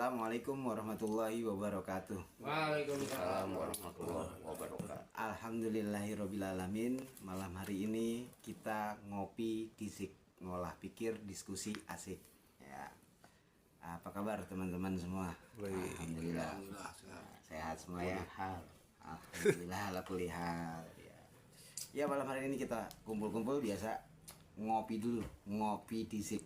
Assalamualaikum warahmatullahi wabarakatuh. Waalaikumsalam warahmatullahi wabarakatuh. Alhamdulillahirobbilalamin. Malam hari ini kita ngopi, kisik, ngolah pikir, diskusi asik. Ya. Apa kabar teman-teman semua? Alhamdulillah. Sehat semua ya. Alhamdulillah ala kulli hal. Ya malam hari ini kita kumpul-kumpul biasa ngopi dulu, ngopi kisik.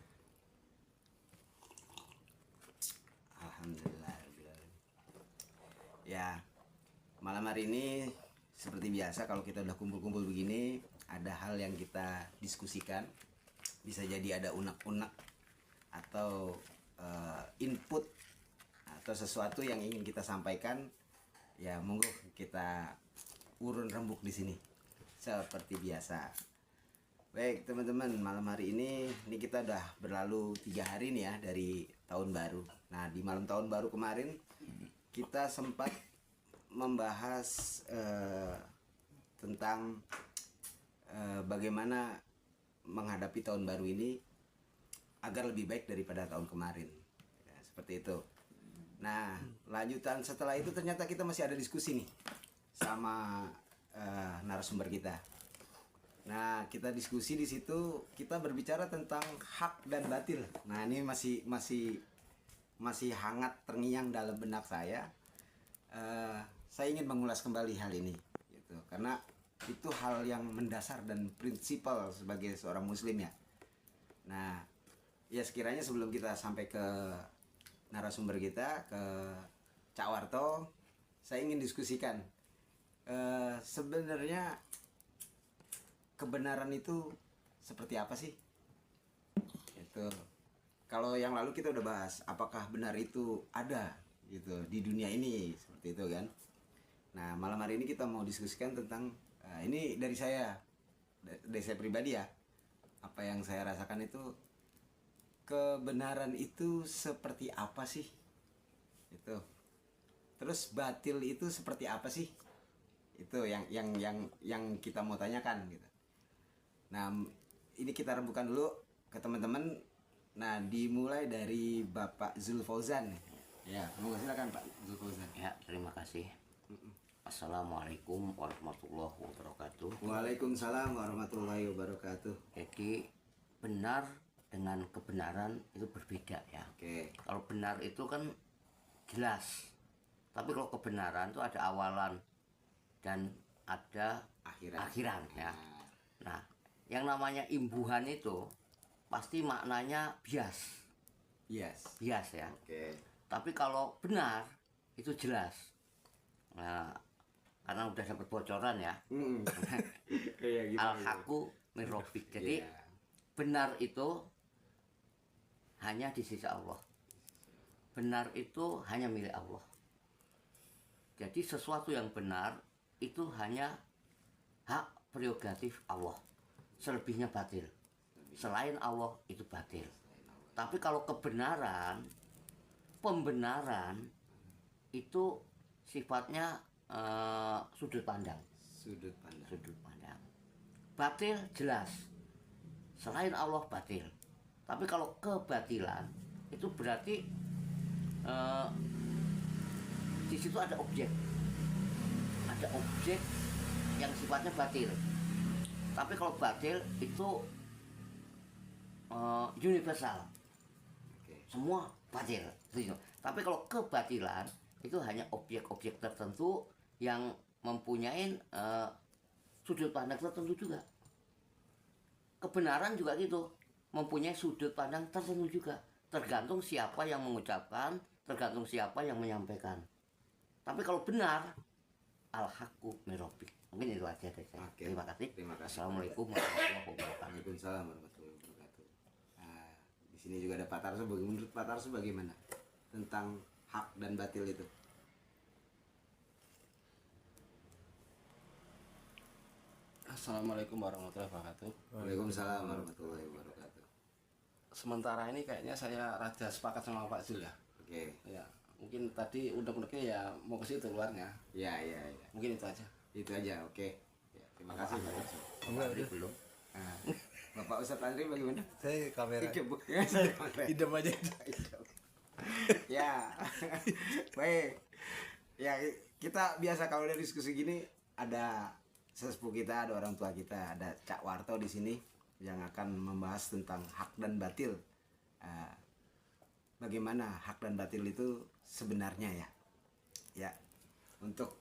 Alhamdulillah. Ya, malam hari ini seperti biasa kalau kita udah kumpul-kumpul begini, ada hal yang kita diskusikan. Bisa jadi ada unek-unek atau input atau sesuatu yang ingin kita sampaikan. Ya, monggo kita urun rembuk di sini seperti biasa. Baik teman-teman, malam hari ini kita udah berlalu 3 hari nih ya dari tahun baru. Nah di malam tahun baru kemarin kita sempat membahas tentang bagaimana menghadapi tahun baru ini agar lebih baik daripada tahun kemarin ya, seperti itu. Nah lanjutan setelah itu ternyata kita masih ada diskusi nih sama narasumber kita. Nah, kita diskusi di situ, kita berbicara tentang hak dan batil. Nah, ini masih hangat terngiang dalam benak saya. Saya ingin mengulas kembali hal ini, gitu. Karena itu hal yang mendasar dan prinsipal sebagai seorang Muslim ya. Nah, ya sekiranya sebelum kita sampai ke narasumber kita, ke Cak Warto, saya ingin diskusikan. Sebenarnya kebenaran itu seperti apa sih? Itu. Kalau yang lalu kita udah bahas apakah benar itu ada gitu di dunia ini seperti itu kan. Nah, malam hari ini kita mau diskusikan tentang ini dari saya pribadi ya. Apa yang saya rasakan itu kebenaran itu seperti apa sih? Itu. Terus batil itu seperti apa sih? Itu yang kita mau tanyakan gitu. Nah, ini kita rembukan dulu ke teman-teman. Nah, dimulai dari Bapak Zulfauzan. Ya, silakan Pak Zulfauzan. Ya, terima kasih. Assalamualaikum warahmatullahi wabarakatuh. Waalaikumsalam warahmatullahi wabarakatuh. Jadi benar dengan kebenaran itu berbeda ya. Oke. Kalau benar itu kan jelas. Tapi kalau kebenaran itu ada awalan dan ada akhiran ya. Nah, yang namanya imbuhan itu pasti maknanya bias. Bias ya. Oke. Tapi kalau benar itu jelas. Nah, karena udah dapat bocoran ya. Al-haqqu min rabbik. Jadi benar itu hanya di sisi Allah. Benar itu hanya milik Allah. Jadi sesuatu yang benar itu hanya hak prerogatif Allah. Selebihnya batil. Selain Allah itu batil. Tapi kalau kebenaran, pembenaran itu sifatnya sudut pandang. Sudut pandang. Batil jelas. Selain Allah batil. Tapi kalau kebatilan itu berarti di situ ada objek. Ada objek yang sifatnya batil. Tapi kalau batil itu universal, semua batil. Tapi kalau kebatilan itu hanya objek-objek tertentu yang mempunyai sudut pandang tertentu juga. Kebenaran juga gitu, mempunyai sudut pandang tertentu juga. Tergantung siapa yang mengucapkan, tergantung siapa yang menyampaikan. Tapi kalau benar, al-haqqu min rabbik. Mungkin itu aja dari saya. Oke. Terima kasih. Assalamualaikum warahmatullahi wabarakatuh. Waalaikumsalam warahmatullahi wabarakatuh. Nah, di sini juga ada Pak Tarso. Menurut Pak Tarso bagaimana tentang hak dan batil itu? Assalamualaikum warahmatullahi wabarakatuh. Waalaikumsalam warahmatullahi wabarakatuh. Sementara ini kayaknya saya rada sepakat sama Pak Zul ya. Oke. Ya, mungkin tadi undang-undangnya ya mau ke situ keluarnya. Ya. Mungkin itu aja. Itu aja, oke. Ya, terima kasih Pak Tarso. Belum. Nah, Bapak Ustadz Andri bagaimana? Saya kamera. Idem. Idem aja. Ya. Baik. Ya, kita biasa kalau ada diskusi gini ada sesepuh kita, ada orang tua kita, ada Cak Warto di sini yang akan membahas tentang hak dan batil. Ah, bagaimana hak dan batil itu sebenarnya ya? Ya. Untuk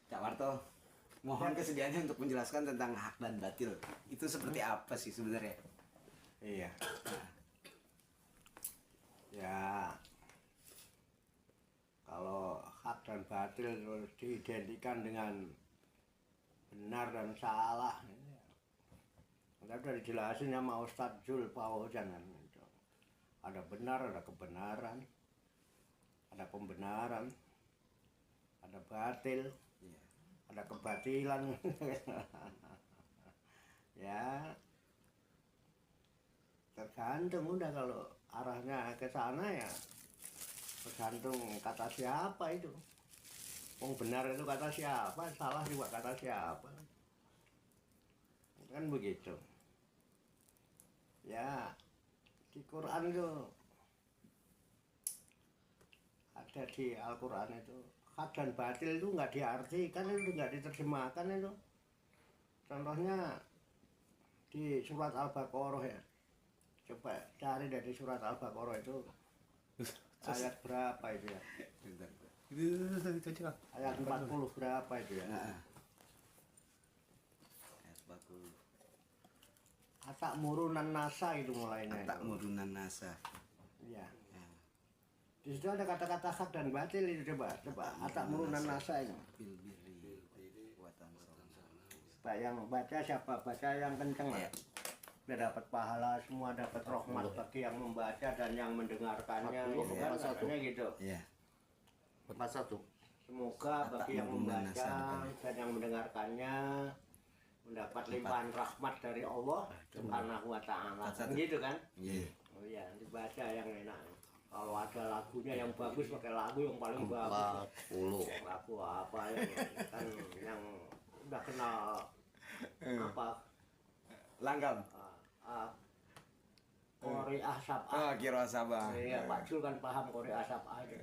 Cak Warto, mohon kesediaannya untuk menjelaskan tentang hak dan batil. Itu seperti apa sih sebenarnya? Iya. Ya, kalau hak dan batil diidentikan dengan benar dan salah, kita sudah dijelasin sama Ustadz Jul Fauzan kan. Ada benar, ada kebenaran, ada pembenaran, ada batil, ada kebatilan. Ya, tergantung udah kalau arahnya ke sana ya tergantung kata siapa itu. Wong benar itu kata siapa, salah juga kata siapa. Kan begitu. Ya, di Quran itu ada di Al-Quran itu hak dan batil itu nggak diartikan, itu nggak diterjemahkan itu. Contohnya di surat Al-Baqarah ya. Coba cari dari surat Al-Baqarah itu ayat berapa itu ya? Ayat 40 berapa itu ya? Ayat 40. Atak murunan nasa itu mulainya. Tak murunan nasa. Iya. Di situ ada kata-kata hak dan batil itu coba atak murunan nasa itu. Bil birri wa tansawna. Pak yang baca siapa? Baca yang kenceng lah. Iya. Dia dapat pahala, semua dapat rahmat bagi yang membaca dan yang mendengarkannya. 40, Itu kan 41. katanya gitu. Iya. 41. Semoga bagi yang membaca dan yang mendengarkannya mendapat limpahan rahmat dari Allah Subhanahu wa taala. Gitu kan? Iya. Oh iya, dibaca yang enak. Kalau ada lagunya yang bagus pakai lagu yang paling bagus. 40. Lagu apa kan yang udah kenal apa Langgam. Korea Sabah. Oh, kira Sabah. Iya, Pak Jul kan paham Korea Sabah itu.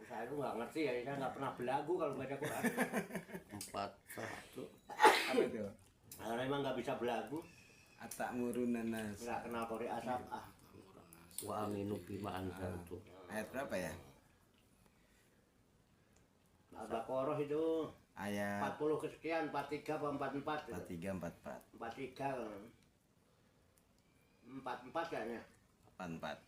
Saya itu nggak ngerti ya, saya nggak pernah belagu kalau baca Quran. 41. Apa itu? Karena emang nggak bisa belagu, Atak murunan nas. nggak kenal Korea Sabah. Wa aminu bima anzaltu. Ayat berapa ya? Al-Baqarah itu Ayat 40 kesekian, 43 apa 44? 43 44 43 44 kayaknya. 44.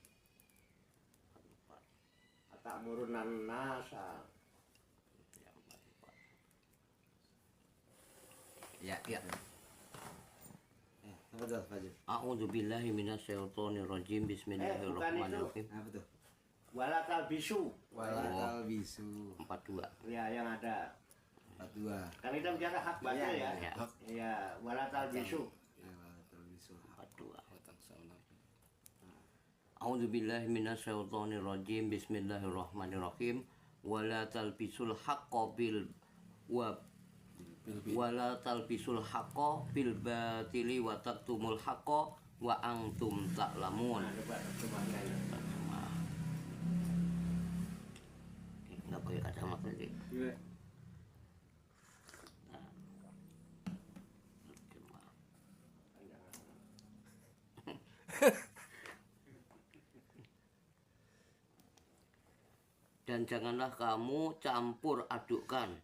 Atak murunan nasa. Ya, ya. Apa tuh, Fajr? A'udzu billahi minasyaitonir rajim. Bismillahirrahmanirrahim. Apa tuh? Wala talbisu. Walatal bisu 42. Ya, yang ada. 42. Kan kita bicara hak batil ya. Ya. Iya, wala talbisu. Ya, walatal bisu 42. A'udzu billahi minasyaitonir rajim. Bismillahirrahmanirrahim. Wala talbisul haqqo bil wala talbisul haqqo bil batili wa taktumul haqqo wa antum ta'lamun. Nah, coba terjemahnya ya. Enggak pakai kacamata sih. Iya. Dan janganlah kamu campur adukkan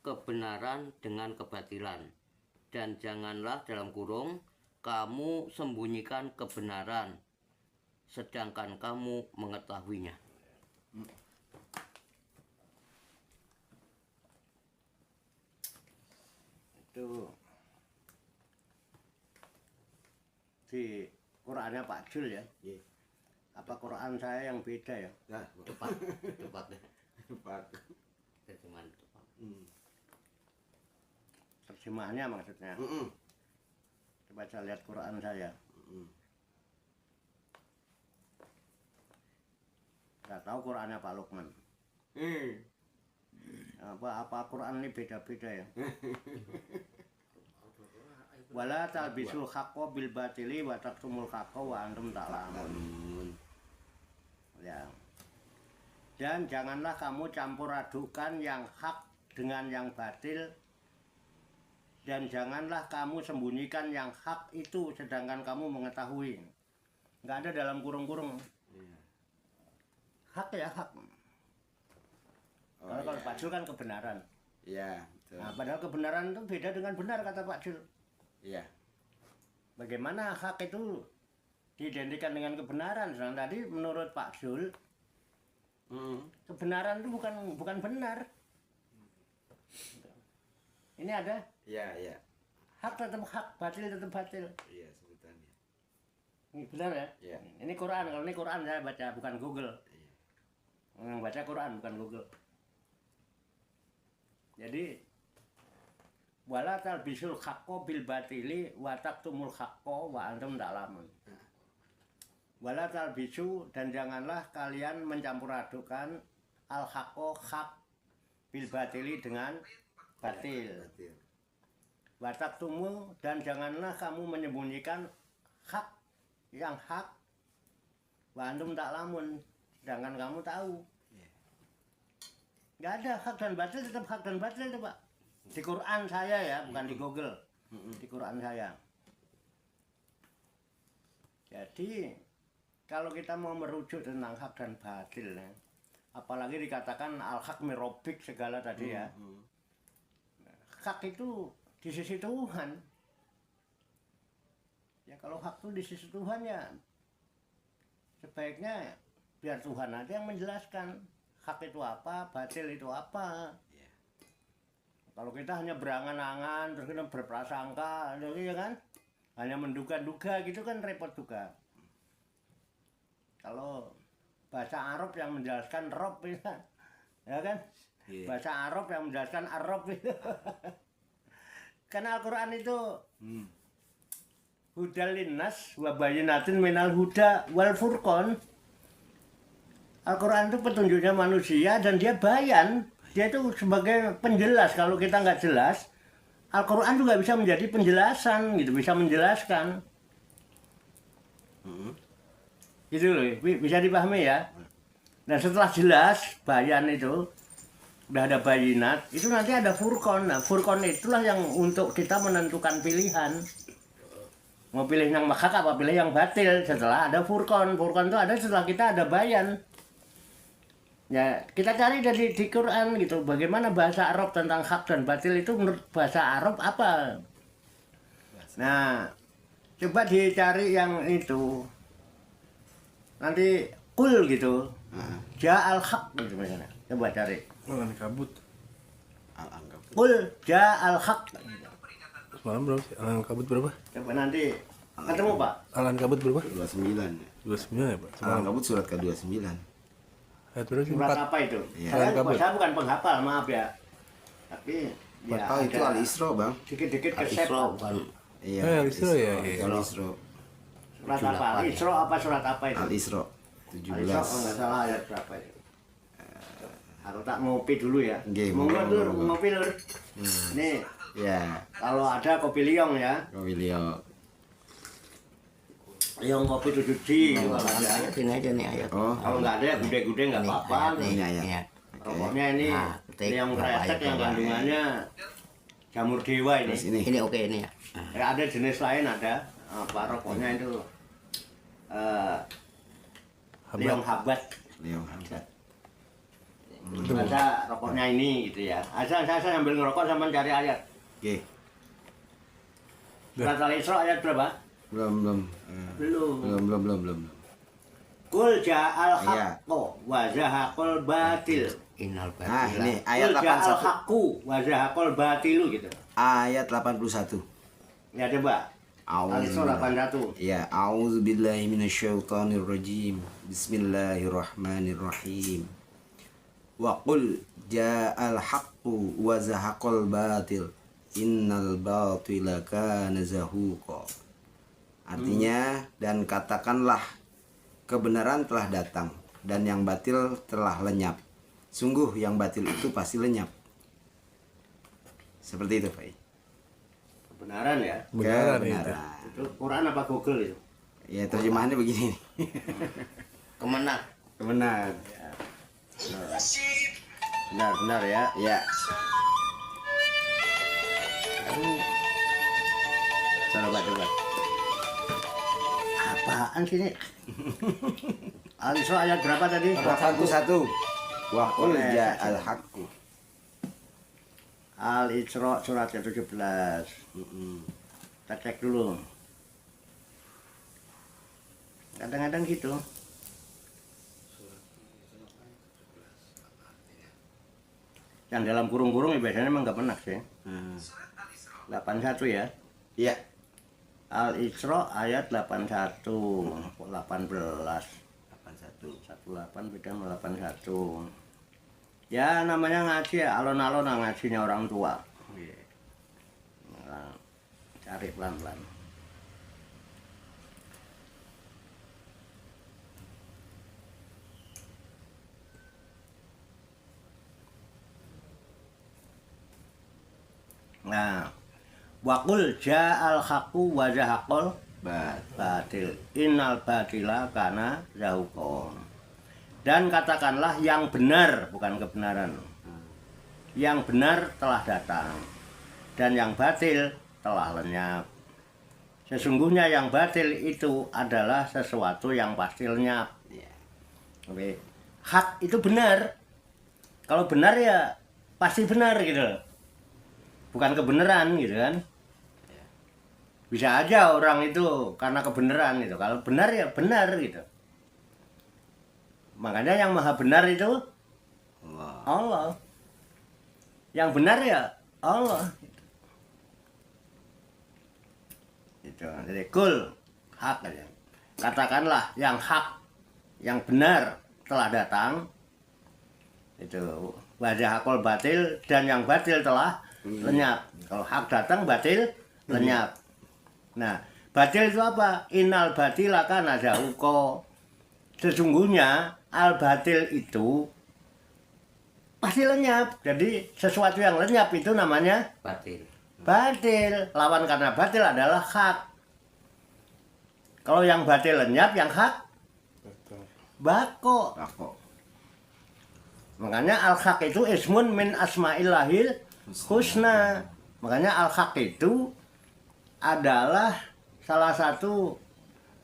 kebenaran dengan kebatilan. Dan janganlah dalam kurung kamu sembunyikan kebenaran sedangkan kamu mengetahuinya. Itu di Qurannya Pak Jul ya. Iya. Apa Quran saya yang beda ya? Nah, Tepat, tepat deh. tepat. Terjemahan tepat. Terjemahannya maksudnya. Coba saya lihat Quran saya. Nggak tahu Qurannya Pak Lukman. Apa Quran ini beda-beda ya? Wala talbisul haqqo bil batili wa taktumul haqqo wa antum ta'lamun. Ya. Dan janganlah kamu campur adukan yang hak dengan yang batil. Dan janganlah kamu sembunyikan yang hak itu sedangkan kamu mengetahui. Nggak ada dalam kurung-kurung. Hak ya hak. Kalau Pak Jul kan kebenaran. Iya, betul. Nah, padahal kebenaran itu beda dengan benar kata Pak Jul. Iya. Bagaimana hak itu diidentikan dengan kebenaran? Sedang tadi menurut Pak Jul, kebenaran itu bukan benar. Ini ada Iya, iya. hak tetap hak, batil tetap batil. Iya, sebutannya. Ini benar ya? Iya. Ini Quran, kalau ini Quran saya baca bukan Google. Iya. Yang baca Quran bukan Google. Jadi wala talbisul haqqo bil batili wa taqtumul haqqo wa antum ta'lamun. Wala talbisu, dan janganlah kalian mencampur adukan al haqqo hak bil batili dengan batil. Betul. Wa taqtumu, dan janganlah kamu menyembunyikan hak yang hak wa antum ta'lamun, sedangkan kamu tahu. Nggak ada hak dan batil, tetap hak dan batil itu Pak. Di Quran saya ya, bukan di Google. Di Quran saya. Jadi kalau kita mau merujuk tentang hak dan batil ya, apalagi dikatakan al-haq mirobik segala tadi ya. Hak itu di sisi Tuhan. Ya kalau hak itu di sisi Tuhan ya sebaiknya biar Tuhan aja yang menjelaskan. Hak itu apa, batil itu apa. Kalau kita hanya berangan-angan, terus kita berprasangka, ya kan? Hanya menduga-duga gitu kan repot juga. Kalau bahasa Arab yang menjelaskan Rob, ya kan? Bahasa Arab yang menjelaskan Arab itu. Karena Al-Quran itu hudal linnas wa bayyinatin minal huda wal furqan. Al-Quran itu petunjuknya manusia dan dia bayan. Dia itu sebagai penjelas. Kalau kita nggak jelas, Al-Quran juga bisa menjadi penjelasan, gitu, bisa menjelaskan. Gitu loh, bisa dipahami ya. Nah setelah jelas, bayan itu, udah ada bayinat, itu nanti ada furqan. Nah furqan itulah yang untuk kita menentukan pilihan. Mau pilih yang hak apa pilih yang batil. Setelah ada furqan. Furqan itu ada setelah kita ada bayan. Ya, kita cari dari di Quran gitu, bagaimana bahasa Arab tentang hak dan batil itu menurut bahasa Arab apa? Nah, coba dicari yang itu. Nanti kul gitu. Ja'al haq gitu misalnya. Coba cari. Al-Ankabut. Al-Ankabut. Kul ja'al haq. Semalam berapa sih? Al-Ankabut berapa? Coba nanti ketemu Pak. Al-Ankabut berapa? 29. 29 ya Pak? Semalam. Al-Ankabut surat ke-29. Ayat berapa sih? Surat 4. apa itu? Iya. Saya bukan penghafal, maaf ya. Tapi ya Oh, itu ada Al-Isra, Bang. dikit-dikit kesep. Al-Isra bukan Iya. Al-Isra ya, iya. Al-Isra. Surat apa? Al-Isra apa surat apa itu? Al-Isra. Al-Isra, oh, nggak salah ayat berapa itu. Harus tak ngopi dulu ya. Nggih, Monggo monggo, Lur, monggo. ngopi Lur. Nih, Ya, kalau ada kopi liong ya. Wilio. Liong kopi 7G. Kalau ada. ayat ini aja nih ayat. Oh, Kalau nggak ada ya gude-gude nggak Nih, apa-apa. ayat nih, Ini ayat. ayat. Rokoknya ini Nah, ketik liong berapa kresek ayat yang berapa? kandungannya jamur dewa ini. terus ini. Ini oke ini ya. Ya, ada jenis lain ada. Apa rokoknya itu? Liong habat. Leo Hamzat. Masa rokoknya ini gitu ya. Saya sambil ngerokok sama cari ayat. Oke, Surat Al-Isra ayat berapa? belum. Belum. Belum. Kul ja'al Iya. haqqo wa zahaqal batil. Innal Nah, batila. ini ayat Kul ja'al 81. haqqu wa zahaqal batilu gitu. Ayat 81. Ya coba. Al-Isra 81. Ya, a'udzubillahi minasyaitonirrajim. Bismillahirrahmanirrahim. Wa qul ja'al haqqu wa zahaqal batil. Innal batila kana zahuqa. Artinya, dan katakanlah kebenaran telah datang dan yang batil telah lenyap. Sungguh yang batil itu pasti lenyap. Seperti itu, Pak. Kebenaran ya. Kebenaran itu. Kebenaran. Itu Quran apa Google itu? Ya, terjemahannya begini. Kemenang. Kebenar. Benar ya. Ya. Aduh. Coba. Apaan sih ini? Al-Isra ayat berapa tadi? 1 wa qul ja'al haqqu. Al-Isra surat ke-17. Kita cek dulu. Kadang-kadang gitu. Yang dalam kurung-kurung ya biasanya emang nggak pernah sih. 81 ya. Iya. Al-Isra ayat 81. 18. 18 beda sama 81. Ya namanya ngaji ya, alon-alon ngajinya orang tua. Nah, cari pelan-pelan. Nah, waqul ja'al haqqu wa zahaqal batil. Innal batila kana zahuqa. Dan katakanlah yang benar, bukan kebenaran. Yang benar telah datang dan yang batil telah lenyap. Sesungguhnya yang batil itu adalah sesuatu yang pasti lenyap. Oke. Hak itu benar. Kalau benar ya pasti benar gitu. Bukan kebenaran gitu kan. Bisa aja orang itu karena kebenaran gitu. Kalau benar ya benar gitu. Makanya yang maha benar itu Allah. Yang benar ya Allah. Itu. Jadi kul hak aja. Katakanlah yang hak, yang benar telah datang. Itu wajah akal batil dan yang batil telah lenyap. Kalau hak datang batil lenyap. Nah, batil itu apa? Innal batila kana zahuqa. Sesungguhnya al-batil itu pasti lenyap. Jadi sesuatu yang lenyap itu namanya batil. Batil. Lawan karena batil adalah hak. Kalau yang batil lenyap, yang hak bako. Makanya al-haq itu ismun min asma'illahil husna. Makanya al-haq itu adalah salah satu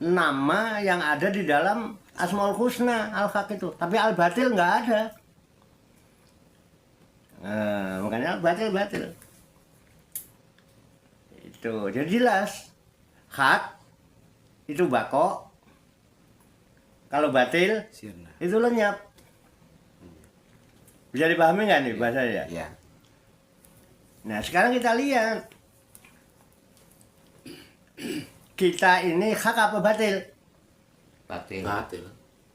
nama yang ada di dalam Asmaul Husna, al-haq itu. Tapi al-batil nggak ada. Nah, makanya batil. Itu jadi jelas. Hak itu bako. Kalau batil itu lenyap. Bisa dipahami nggak nih bahasanya? Iya. Nah sekarang kita lihat. Kita ini hak apa batil? Batil.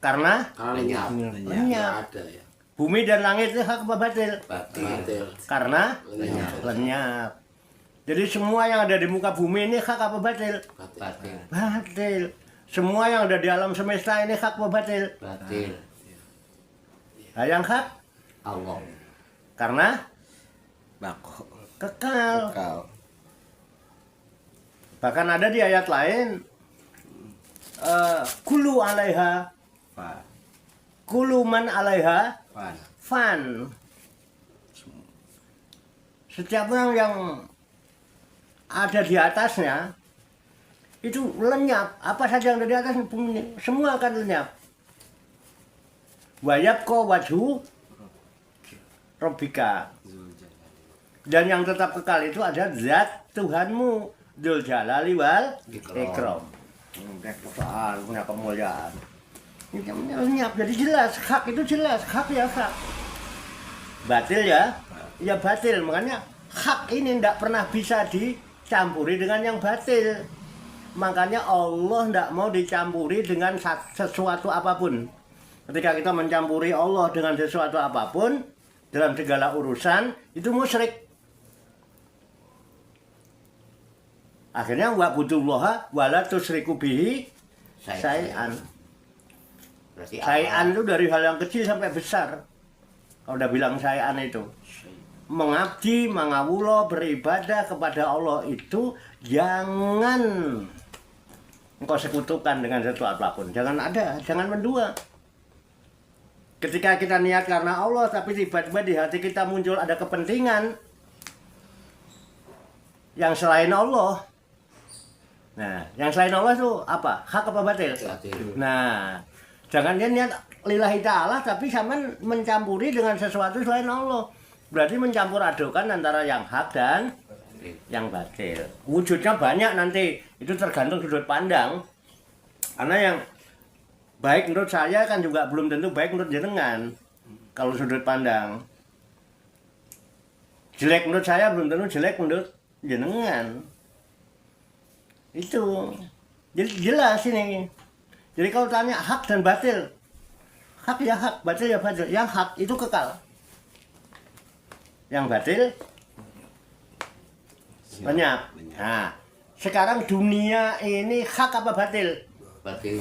Karena lenyap. lenyap. Ada ya. Bumi dan langit itu hak apa batil? Batil. Karena Lenyap. lenyap. Jadi semua yang ada di muka bumi ini hak apa batil? Batil. Batil. Semua yang ada di alam semesta ini hak apa batil? Batil. Nah, yang hak Allah. karena Bako. kekal. Kau. Bahkan ada di ayat lain kulu alaiha Fan. kulu man alaiha Fan. fan. Setiap orang yang ada di atasnya itu lenyap. Apa saja yang ada di atas bumi semua akan lenyap. Wayabqa wajhu Rabbika. Dan yang tetap kekal itu ada zat Tuhanmu Dzul Jalali wal Ikram. Kekuasaan, punya kemuliaan. Ini lenyap, jadi jelas, hak itu jelas, hak ya hak. Batil ya, ya batil. Makanya hak ini tidak pernah bisa dicampuri dengan yang batil. Makanya Allah tidak mau dicampuri dengan sesuatu apapun. Ketika kita mencampuri Allah dengan sesuatu apapun dalam segala urusan, itu musyrik. Akhirnya wa'budullaha wala tusyriku bihi syai'an. Berarti Syai'an itu dari hal yang kecil sampai besar. Kalau udah bilang syai'an itu mengabdi, mangawulo, beribadah kepada Allah itu jangan engkau sekutukan dengan sesuatu apapun. Jangan ada, jangan mendua. Ketika kita niat karena Allah, tapi tiba-tiba di hati kita muncul ada kepentingan yang selain Allah. Nah, yang selain Allah itu apa? Hak apa batil? Nah, jangan dia niat lillahi ta'ala tapi sampean mencampuri dengan sesuatu selain Allah. Berarti mencampur adukan antara yang hak dan yang batil. Wujudnya banyak nanti, itu tergantung sudut pandang. Karena yang baik menurut saya kan juga belum tentu baik menurut jenengan. Kalau sudut pandang jelek menurut saya belum tentu jelek menurut jenengan. Itu jadi jelas ini. Jadi kalau tanya hak dan batil, hak ya hak, batil ya batil. Yang hak itu kekal, yang batil banyak. Nah, sekarang dunia ini hak apa batil? Batil.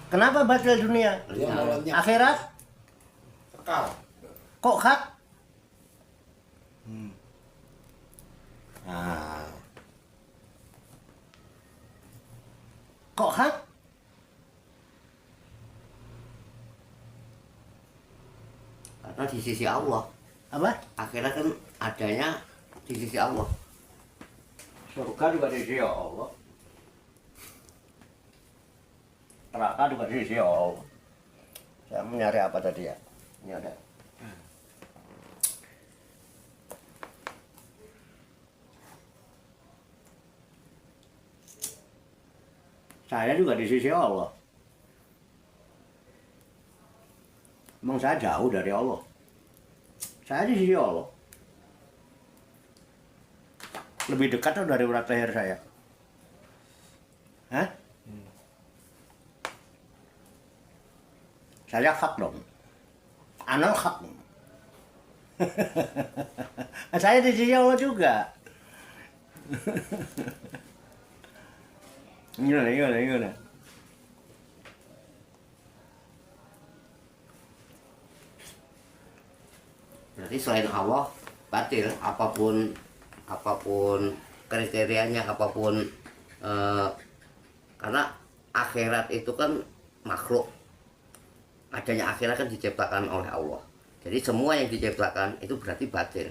Kenapa batil dunia? Akhirat kok hak? Nah, kok hak? Karena di sisi Allah. Apa? Akhirat kan adanya di sisi Allah. Surga juga di sisi Allah. Neraka juga di sisi Allah. Saya mencari apa tadi ya? Ini ada. Saya juga di sisi Allah. Emang saya jauh dari Allah. Saya di sisi Allah. Lebih dekat tuh dari urat leher saya. Hah? Saya hak dong. Anak hak. Saya di sisi Allah juga. Gimana. Berarti selain Allah batil, apapun kriterianya, apapun karena akhirat itu kan makhluk. Adanya akhirat kan diciptakan oleh Allah. Jadi semua yang diciptakan itu berarti batil.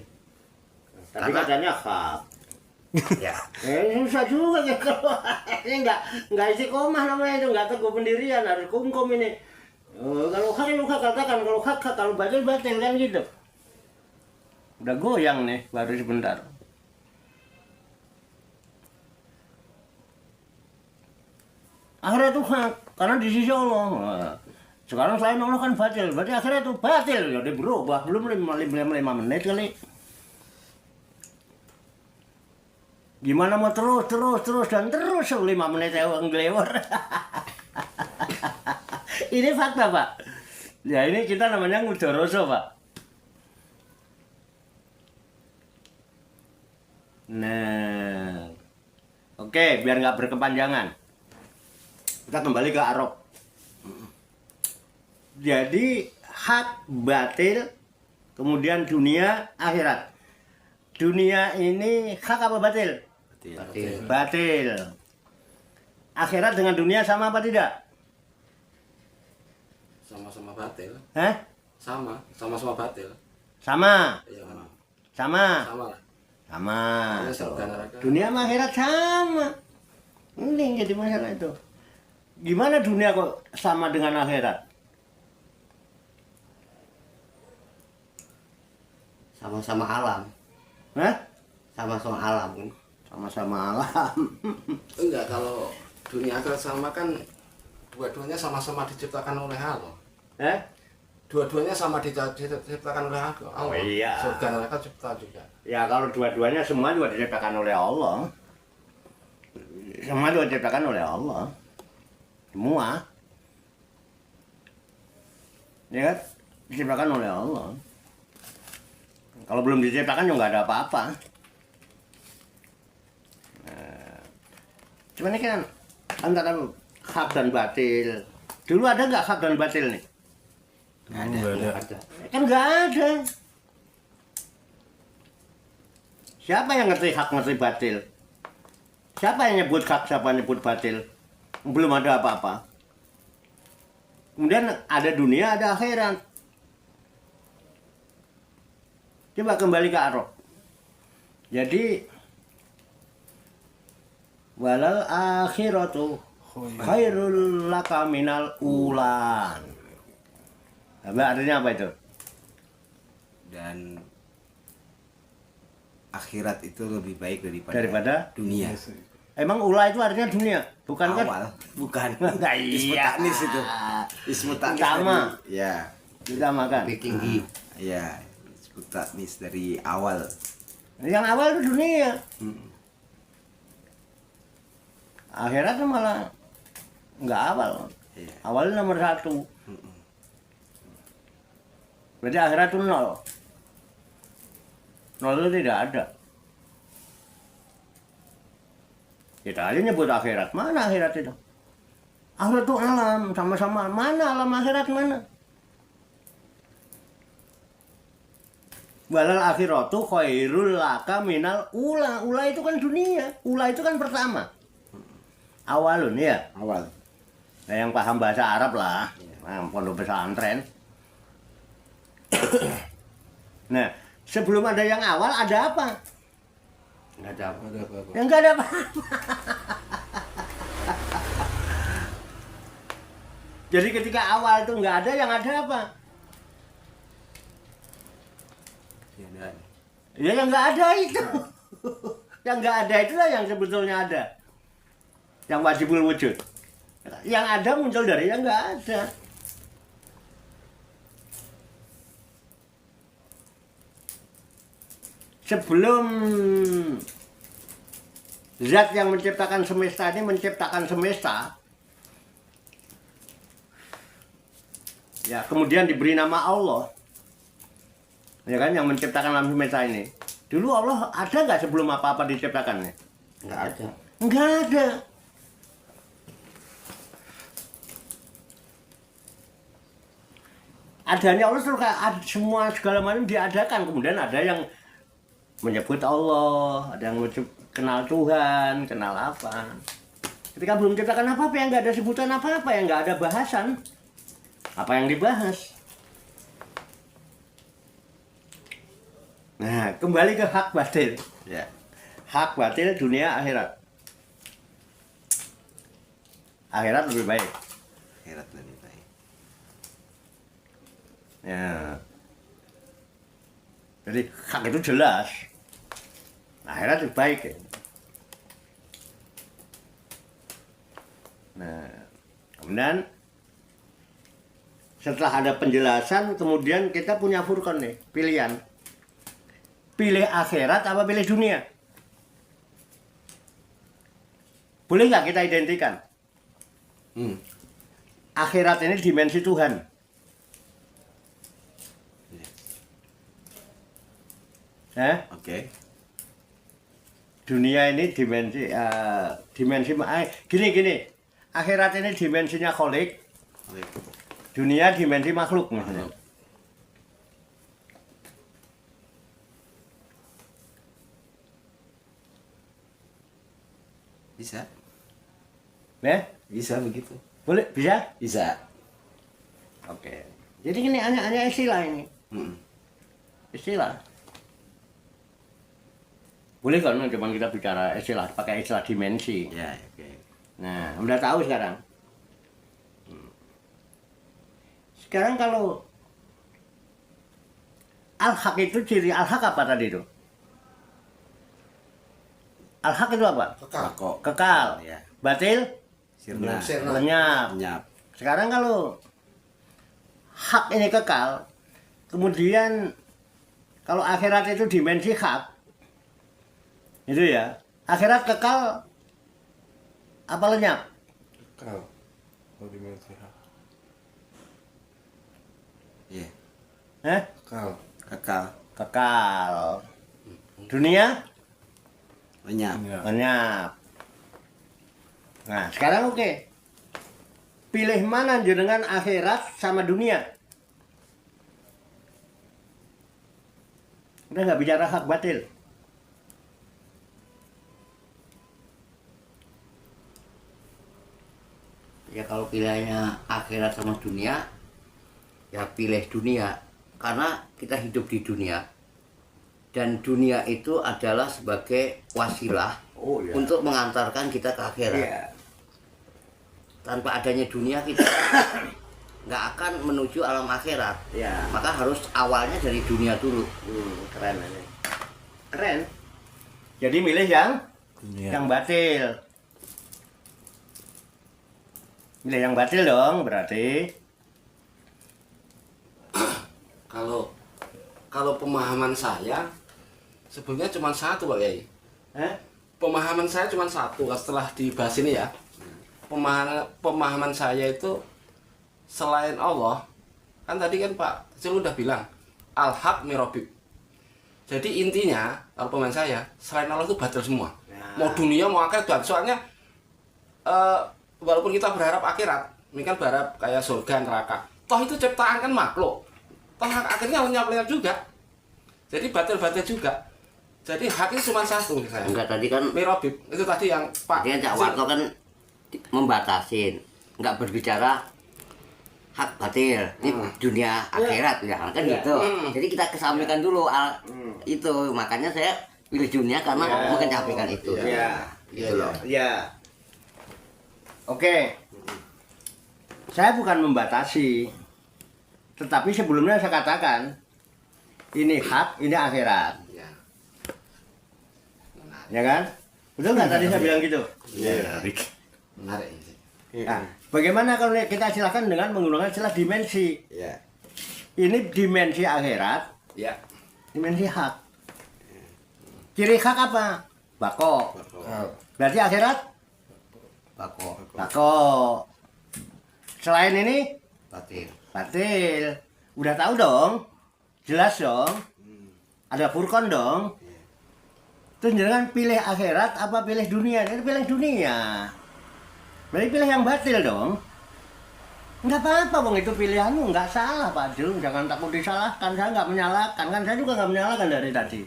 Tapi katanya hak. Ya, Susah juga ya kalau ini nggak istiqomah namanya itu, nggak teguh pendirian, harus kumkum ini. Kalau hak itu hak katakan, kalau hak kalau batil batil kan gitu. Udah goyang nih baru sebentar. Akhirat itu hak karena di sisi Allah. Nah, sekarang selain Allah kan batil, berarti akhirat itu batil. Jadi berubah belum 5 menit kali. Gimana mau terus dan terus 5 menit saya ngelewar. Ini fakta Pak. Ya ini kita namanya ngudoroso Pak. Nah, oke biar nggak berkepanjangan. Kita kembali ke Arab. Jadi hak batil, kemudian dunia akhirat. Dunia ini hak apa batil? batil. Batil. Akhirat dengan dunia sama apa tidak? Sama-sama batil. Hah? Sama-sama batil. Sama. Iya, Sama. sama lah. Sama. Iya, surga, neraka. Dunia sama akhirat sama. Ini yang jadi masalah itu. Gimana dunia kok sama dengan akhirat? Sama-sama alam. Hah? Sama-sama alam kan. Sama-sama alam. Enggak, kalau dunia akhirat sama kan dua-duanya sama-sama diciptakan oleh Allah. Dua-duanya sama diciptakan oleh Allah. Oh iya. Surga neraka cipta juga. Ya kalau dua-duanya semua juga diciptakan oleh Allah. Semua juga diciptakan oleh Allah. Semua. Ya kan? Diciptakan oleh Allah. Kalau belum diciptakan juga nggak ada apa-apa. Nah, cuman ini kan antara hak dan batil. Dulu ada nggak hak dan batil nih? Nggak ada. Kan nggak ada. Siapa yang ngerti hak, ngerti batil? Siapa yang nyebut hak, siapa yang nyebut batil? Belum ada apa-apa. Kemudian ada dunia, ada akhirat. Coba kembali ke Arab. Jadi walal akhiratu khairul laka minal ulan. Artinya apa itu? Dan akhirat itu lebih baik Daripada dunia. Emang ula itu artinya dunia, bukan kan? Awal, bukan. Nah, Ismu iya. taknis itu. Ismu taknis Utama. dari- Ya, Kita makan. lebih tinggi. ya. Ismu taknis dari awal. Yang awal itu dunia. Mm. Akhirat itu malah nggak awal. Iya. Awalnya nomor 1. Berarti akhirat itu 0. 0 itu tidak ada. Kita aja nyebut akhirat. Mana akhirat itu? Akhirat itu alam, sama-sama. Mana alam akhirat mana? Walal akhiratu khairul laka minal ula. Ula itu kan dunia. Ula itu kan pertama. Awalun ya. Awal. Nah, yang paham bahasa Arab lah. Nah, pondok pesantren. Nah, sebelum ada yang awal ada apa? Nggak ada apa. Ada apa-apa. Yang nggak ada apa. Jadi ketika awal itu nggak ada, yang ada apa? Ya, dan Ya yang nggak ada itu. Yang nggak ada itulah yang sebetulnya ada. Yang wajibul wujud. Yang ada muncul dari yang nggak ada. Sebelum zat yang menciptakan semesta ini menciptakan semesta, ya kemudian diberi nama Allah, ya kan, yang menciptakan alam semesta ini. Dulu Allah ada nggak sebelum apa-apa diciptakannya? Nggak ada. Nggak ada. Adanya Allah terus semua segala macam diadakan. Kemudian ada yang menyebut Allah, ada yang kenal Tuhan, kenal apa. Ketika belum menciptakan apa-apa, yang nggak ada sebutan apa-apa, yang nggak ada bahasan, apa yang dibahas. Nah, kembali ke hak batil. ya. Hak batil dunia akhirat. Akhirat lebih baik. Akhirat lebih baik. Ya. Jadi hak itu jelas. Akhirat lebih baik. Nah, kemudian setelah ada penjelasan, kemudian kita punya furqan nih, pilihan. Pilih akhirat apa pilih dunia? Boleh nggak kita identikan? Akhirat ini dimensi Tuhan. Oke. Dunia ini dimensi gini. Akhirat ini dimensinya kholik, Oke. dunia dimensi makhluk misalnya. Bisa. Ya? Bisa begitu. Boleh? Bisa? Bisa. Oke. Jadi ini hanya istilah ini. Mm. Istilah. Boleh kan cuma kita bicara istilah, pakai istilah dimensi. Ya, oke. Nah, udah tahu sekarang. Sekarang kalau al-haq itu ciri al-haq apa tadi itu? Al-haq itu apa? Kekal. Kok. Kekal. Ya. Batil? Sirna. Sirna. Lenyap. Nyap. Sekarang kalau hak ini kekal, kemudian kalau akhirat itu dimensi hak, itu ya, akhirat kekal apa lenyap? Kekal. Oh, dimensi hak. Iya. Kekal. Kekal. Kekal. Dunia Lenyap. lenyap. Nah, sekarang oke. Pilih mana jenengan akhirat sama dunia? Udah nggak bicara hak batil. Ya kalau pilihannya akhirat sama dunia, ya pilih dunia. Karena kita hidup di dunia, dan dunia itu adalah sebagai wasilah Oh iya. untuk mengantarkan kita ke akhirat. Iya. Tanpa adanya dunia kita nggak akan menuju alam akhirat. Iya. Maka harus awalnya dari dunia dulu. Keren ini. Keren. Jadi milih yang batil. Milih yang batil dong berarti. Kalau pemahaman saya sebenarnya cuma satu Pak Kiai. Pemahaman saya cuma satu setelah dibahas ini ya. Pemahaman saya itu selain Allah, kan tadi kan Pak Zul udah bilang al-haq mirobib. Jadi intinya kalau pemahaman saya selain Allah itu batil semua. Mau dunia mau akhirat. Soalnya walaupun kita berharap akhirat, ini kan berharap kayak surga neraka. Toh itu ciptaan kan makhluk. Toh akhirnya lenyap-lenyap juga. Jadi batil-batil juga. Jadi hak itu cuma satu saya. Enggak, tadi kan Mirobib itu tadi yang Pak. dia Cak Warto kan membatasin, nggak berbicara hak batil ini dunia akhirat ya kan gitu. Jadi kita kesampingkan dulu itu, makanya saya pilih dunia karena mengesampingkan itu. Iya. Gitu loh. Iya. Oke. Saya bukan membatasi. Tetapi sebelumnya saya katakan ini hak, ini akhirat. Ya. Ya kan? Betul nggak tadi saya bilang gitu? Iya. Menarik ini. Nah, bagaimana kalau kita silakan dengan menggunakan istilah dimensi? Ya. Ini dimensi akhirat, Ya. dimensi hak. Ciri hak apa? Bako. Berarti akhirat? Bako, Bako. Selain ini, batil. batil. Udah tahu dong? Jelas dong? Ada Furqan dong? Terus jangan pilih akhirat apa pilih dunia? Ini pilih dunia. Berarti pilih yang batil dong. Enggak apa-apa, Bang, itu pilihanmu, enggak salah, Pak Jul. Jangan takut disalahkan, saya enggak menyalahkan. Kan saya juga enggak menyalahkan dari tadi.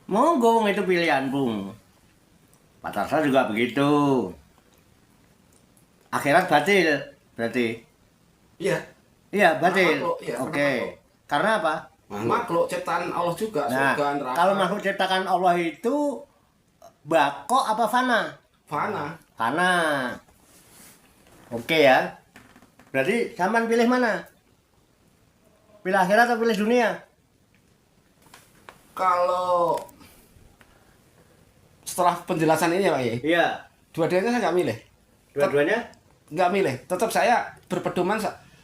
Monggo, Bang, itu pilihan, Bung. Pak Tarsa juga begitu. Akhirat batil, berarti. Iya. Iya, batil. Makhluk, iya, Oke. makhluk. Karena apa? Makhluk ciptaan Allah juga, Nah, surga neraka. kalau makhluk ciptakan Allah itu bako apa fana? fana. Fana. Oke ya. Berarti Saman pilih mana? Pilih akhirat atau pilih dunia? Kalau setelah penjelasan ini ya Pak Kiai, Iya. dua-duanya saya nggak milih. Dua-duanya? Nggak milih. Tetap saya berpedoman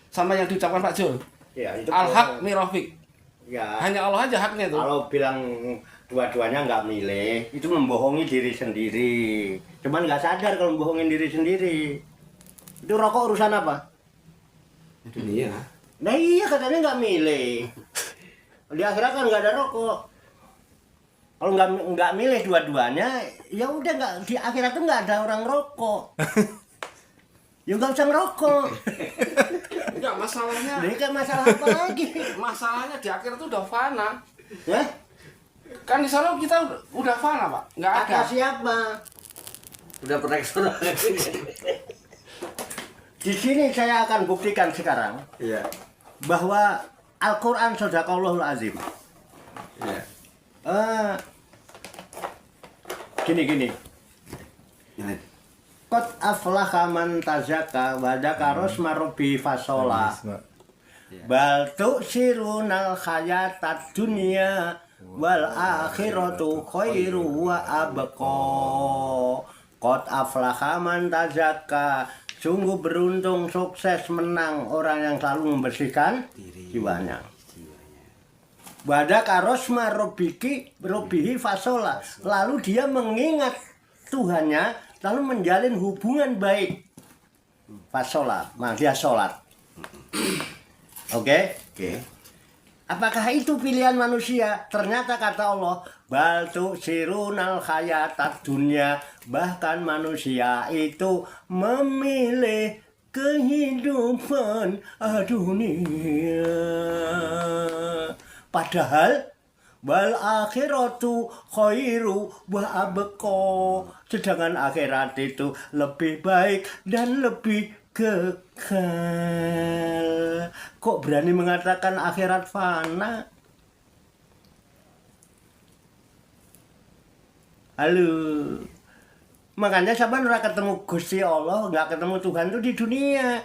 sama yang diucapkan Pak Jul. Ya, itu Al-haq mirofik. Ya. Hanya Allah aja haknya itu. Kalau bilang dua-duanya nggak milih, itu membohongi diri sendiri. Cuman nggak sadar kalau membohongin diri sendiri. Itu rokok urusan apa? Dunia. Nah iya, katanya nggak milih. Di akhirat kan nggak ada rokok. Kalau nggak milih dua-duanya, ya udah nggak, di akhirat tuh nggak ada orang rokok. Ya nggak usah ngerokok. Enggak, masalahnya. Ini kan masalah apa lagi? Masalahnya di akhir itu udah fana. Ya? Kan di sana kita udah fana, Pak. Nggak ada. Kata siapa? Udah pernah ke sana. Di sini saya akan buktikan sekarang Iya. bahwa Al-Quran Sadaqallahul Azim. Iya. Gini. Qad aflaha man tazakka wa dzakara isma rabbi fasola. Bal tu'sirunal hayatad dunya wal akhiratu khairu wa abqa. Qad aflaha man tazakka. Sungguh beruntung, sukses, menang orang yang selalu membersihkan jiwanya. Bada karosma robihi fasola. Lalu dia mengingat Tuhannya, lalu menjalin hubungan baik. Fasola, dia sholat. Oke? Apakah itu pilihan manusia? Ternyata kata Allah, baltu sirunal hayatad dunya. Bahkan manusia itu memilih kehidupan dunia. Padahal wal akhiratu khairu wa abqa. Sedangkan akhirat itu lebih baik dan lebih kekal. Kok berani mengatakan akhirat fana? Halo. Makanya sampean ora ketemu Gusti Allah, nggak ketemu Tuhan tuh di dunia.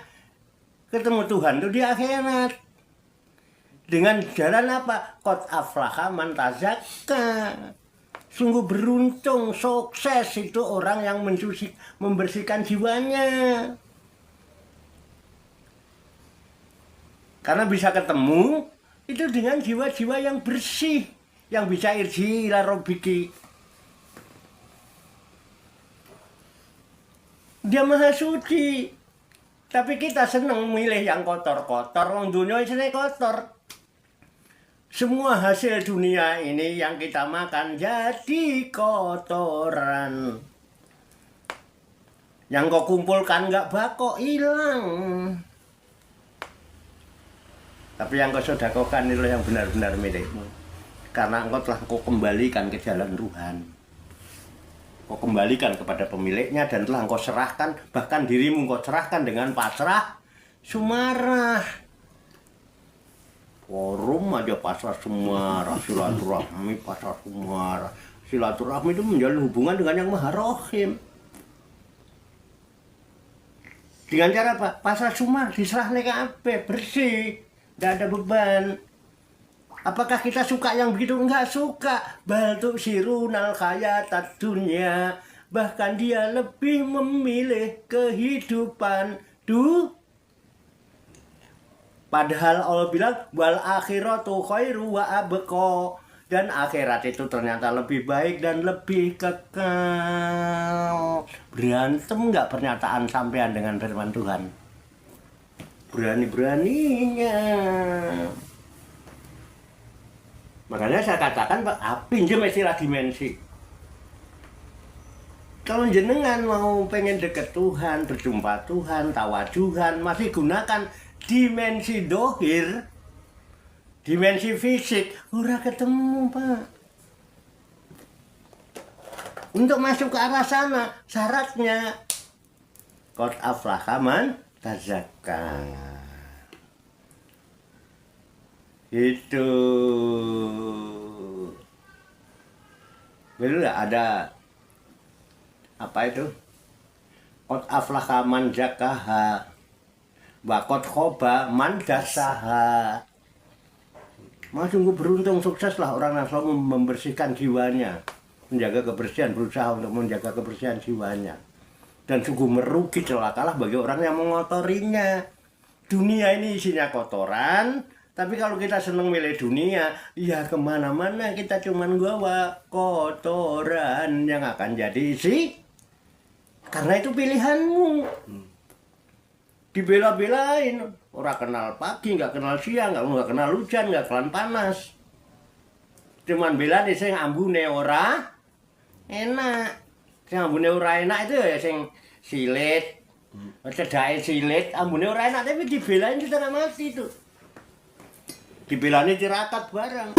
Ketemu Tuhan tuh di akhirat. Dengan jalan apa? Qad aflaha man tazakka. Sungguh beruntung, sukses itu orang yang membersihkan jiwanya. Karena bisa ketemu itu dengan jiwa-jiwa yang bersih, yang bisa irji ila rabbiki. Dia maha suci. Tapi kita senang milih yang kotor-kotor, wong dunia isine kotor. Semua hasil dunia ini yang kita makan jadi kotoran. Yang kau kumpulkan nggak bakok hilang. Tapi yang kau sedekahkan itu yang benar-benar milikmu. Karena engkau telah kau kembalikan ke jalan Tuhan. Kau kembalikan kepada pemiliknya dan telah engkau serahkan, bahkan dirimu engkau serahkan dengan pasrah sumarah. Forum aja pasrah sumarah, silaturahmi pasrah sumarah. Silaturahmi itu menjalin hubungan dengan yang Maha Rahim. Dengan cara apa? Pasrah sumarah, diserahne kabeh, bersih, tidak ada beban. Apakah kita suka yang begitu? Enggak suka. Bal tu'sirunal hayatad dunya. Bahkan dia lebih memilih kehidupan padahal Allah bilang wal akhiratu khairu wa abqa. Dan akhirat itu ternyata lebih baik dan lebih kekal. Berantem nggak pernyataan sampean dengan firman Tuhan? Berani-beraninya. Makanya saya katakan Pak, pinjam istilah dimensi. Kalau jenengan mau pengen deket Tuhan, berjumpa Tuhan, tawajuhan, masih gunakan dimensi dohir, dimensi fisik, ora ketemu Pak. Untuk masuk ke arah sana, syaratnya qad aflaha man tazakka. Itu betul ada apa itu? Qad aflaha man zakaha wa qad khaba man dassaha. Mas sungguh beruntung, sukseslah orang yang selalu membersihkan jiwanya, menjaga kebersihan, berusaha untuk menjaga kebersihan jiwanya. Dan sungguh merugi celakalah bagi orang yang mengotorinya. Dunia ini isinya kotoran, tapi kalau kita senang milih dunia, ya kemana-mana kita cuman bawa kotoran yang akan jadi isi. Karena itu pilihanmu. Dibela-belain, orang kenal pagi, nggak kenal siang, nggak kenal hujan, nggak kenal panas. Cuman bela nih saya ambune ora enak. Sing ambune ora enak itu ya sing silit. Cedake silit, ambune ora enak tapi dibelain kita nggak mati itu. Dibelani tirakat barang.